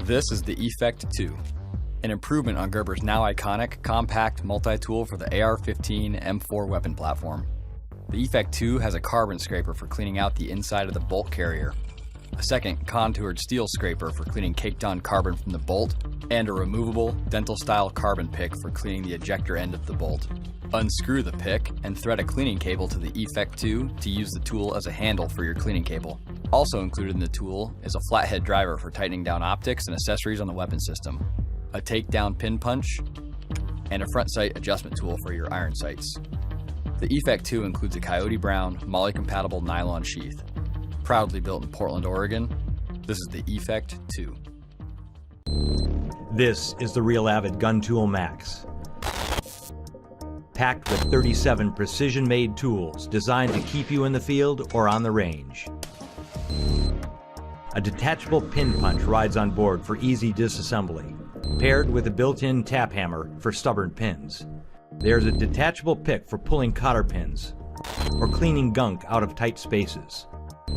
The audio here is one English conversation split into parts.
This is the Effect 2, an improvement on Gerber's now iconic compact multi-tool for the AR-15 M4 weapon platform. The Effect 2 has a carbon scraper for cleaning out the inside of the bolt carrier, a second contoured steel scraper for cleaning caked-on carbon from the bolt, and a removable, dental-style carbon pick for cleaning the ejector end of the bolt. Unscrew the pick and thread a cleaning cable to the Effect 2 to use the tool as a handle for your cleaning cable. Also included in the tool is a flathead driver for tightening down optics and accessories on the weapon system, a takedown pin punch, and a front sight adjustment tool for your iron sights. The Effect 2 includes a Coyote Brown, MOLLE-compatible nylon sheath. Proudly built in Portland, Oregon, this is the Effect 2. This is the Real Avid Gun Tool Max. Packed with 37 precision-made tools designed to keep you in the field or on the range. A detachable pin punch rides on board for easy disassembly, paired with a built-in tap hammer for stubborn pins. There's a detachable pick for pulling cotter pins or cleaning gunk out of tight spaces.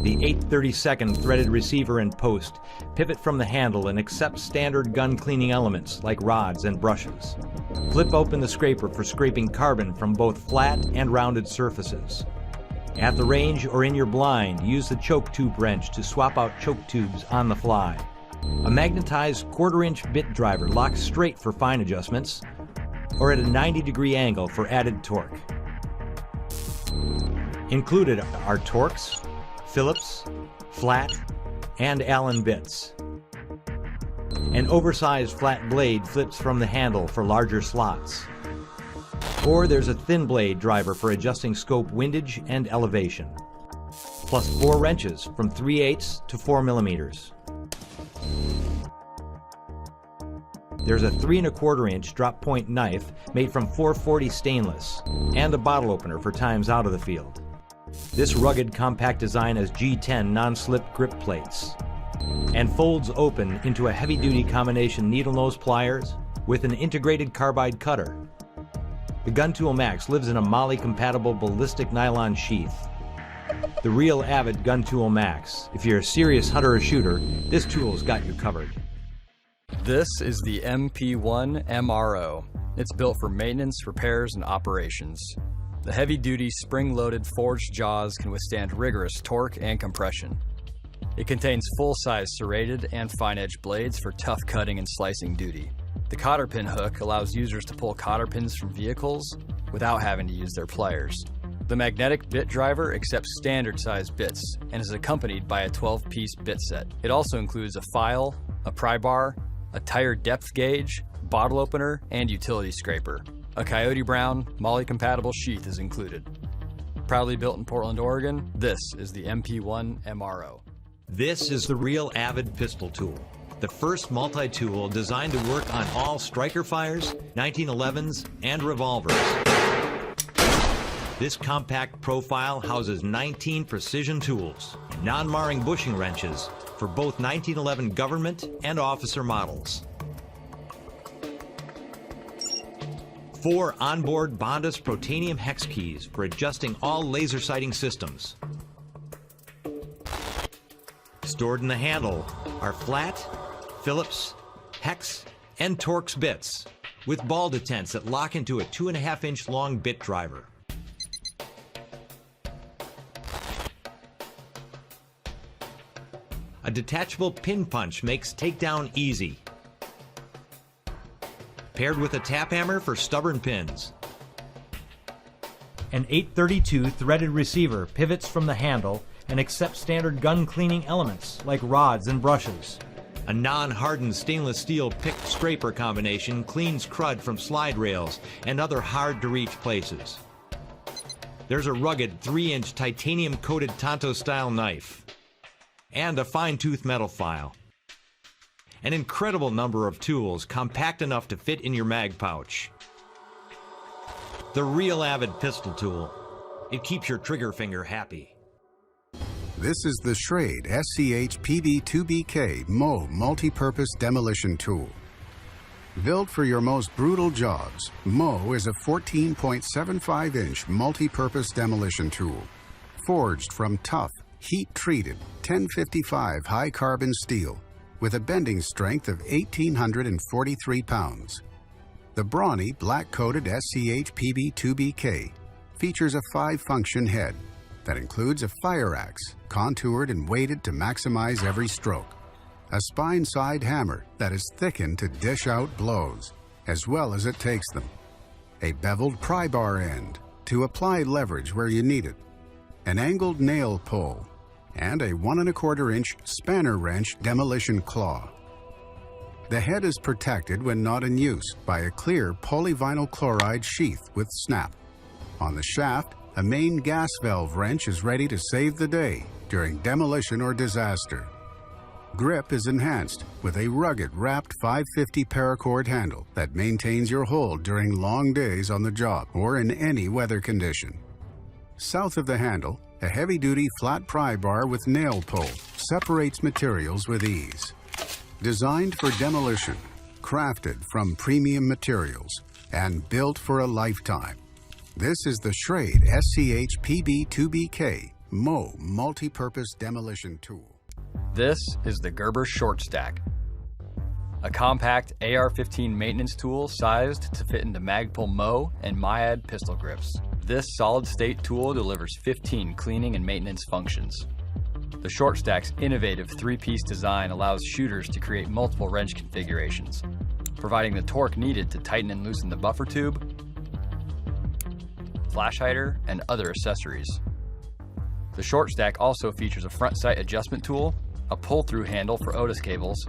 The 8/32 threaded receiver and post pivot from the handle and accept standard gun cleaning elements like rods and brushes. Flip open the scraper for scraping carbon from both flat and rounded surfaces. At the range or in your blind, use the choke tube wrench to swap out choke tubes on the fly. A magnetized 1/4-inch bit driver locks straight for fine adjustments or at a 90-degree angle for added torque. Included are Torx, Phillips, flat, and Allen bits. An oversized flat blade flips from the handle for larger slots. Or there's a thin blade driver for adjusting scope windage and elevation. Plus 4 wrenches from 3/8 to 4 millimeters. There's a 3 1/4-inch drop point knife made from 440 stainless and a bottle opener for times out of the field. This rugged compact design has G10 non-slip grip plates and folds open into a heavy-duty combination needle nose pliers with an integrated carbide cutter. The Gun Tool Max lives in a MOLLE-compatible ballistic nylon sheath. The Real Avid Gun Tool Max. If you're a serious hunter or shooter, this tool's got you covered. This is the MP1 MRO. It's built for maintenance, repairs, and operations. The heavy-duty, spring-loaded forged jaws can withstand rigorous torque and compression. It contains full-size serrated and fine-edged blades for tough cutting and slicing duty. The cotter pin hook allows users to pull cotter pins from vehicles without having to use their pliers. The magnetic bit driver accepts standard-sized bits and is accompanied by a 12-piece bit set. It also includes a file, a pry bar, a tire depth gauge, bottle opener, and utility scraper. A Coyote Brown, MOLLE-compatible sheath is included. Proudly built in Portland, Oregon, this is the MP1 MRO. This is the Real Avid Pistol Tool, the first multi-tool designed to work on all striker fires, 1911s, and revolvers. This compact profile houses 19 precision tools, non-marring bushing wrenches for both 1911 government and officer models. 4 onboard Bondus Protanium hex keys for adjusting all laser sighting systems. Stored in the handle are flat, Phillips, hex, and Torx bits with ball detents that lock into a 2.5-inch long bit driver. A detachable pin punch makes takedown easy. Paired with a tap hammer for stubborn pins. An 8/32 threaded receiver pivots from the handle and accepts standard gun cleaning elements like rods and brushes. A non-hardened stainless steel picked scraper combination cleans crud from slide rails and other hard-to-reach places. There's a rugged 3-inch titanium-coated Tonto-style knife and a fine-tooth metal file. An incredible number of tools compact enough to fit in your mag pouch. The Real Avid Pistol Tool. It keeps your trigger finger happy. This is the Schrade SCH PB2BK Mow Multi-Purpose Demolition Tool. Built for your most brutal jobs, Mow is a 14.75-inch multi-purpose demolition tool. Forged from tough, heat-treated 1055 high-carbon steel, with a bending strength of 1,843 pounds. The brawny black-coated SCH PB2BK features a 5-function head that includes a fire axe, contoured and weighted to maximize every stroke, a spine-side hammer that is thickened to dish out blows, as well as it takes them, a beveled pry bar end to apply leverage where you need it, an angled nail pull, and a 1¼ inch spanner wrench demolition claw. The head is protected when not in use by a clear polyvinyl chloride sheath with snap. On the shaft, a main gas valve wrench is ready to save the day during demolition or disaster. Grip is enhanced with a rugged wrapped 550 paracord handle that maintains your hold during long days on the job or in any weather condition. South of the handle, a heavy-duty flat pry bar with nail pull separates materials with ease. Designed for demolition, crafted from premium materials, and built for a lifetime. This is the Schrade SCH PB2BK Mow Multi-Purpose Demolition Tool. This is the Gerber Short Stack, a compact AR-15 maintenance tool sized to fit into Magpul mow and Myad pistol grips. This solid-state tool delivers 15 cleaning and maintenance functions. The Short Stack's innovative 3-piece design allows shooters to create multiple wrench configurations, providing the torque needed to tighten and loosen the buffer tube, flash hider, and other accessories. The Short Stack also features a front sight adjustment tool, a pull-through handle for Otis cables,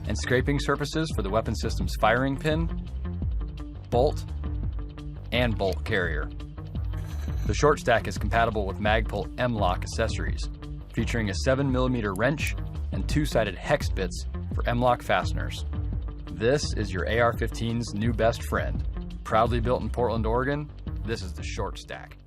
and scraping surfaces for the weapon system's firing pin, bolt, and bolt carrier. The Short Stack is compatible with Magpul M-Lock accessories, featuring a 7mm wrench and 2-sided hex bits for M-Lock fasteners. This is your AR-15's new best friend. Proudly built in Portland, Oregon, this is the Short Stack.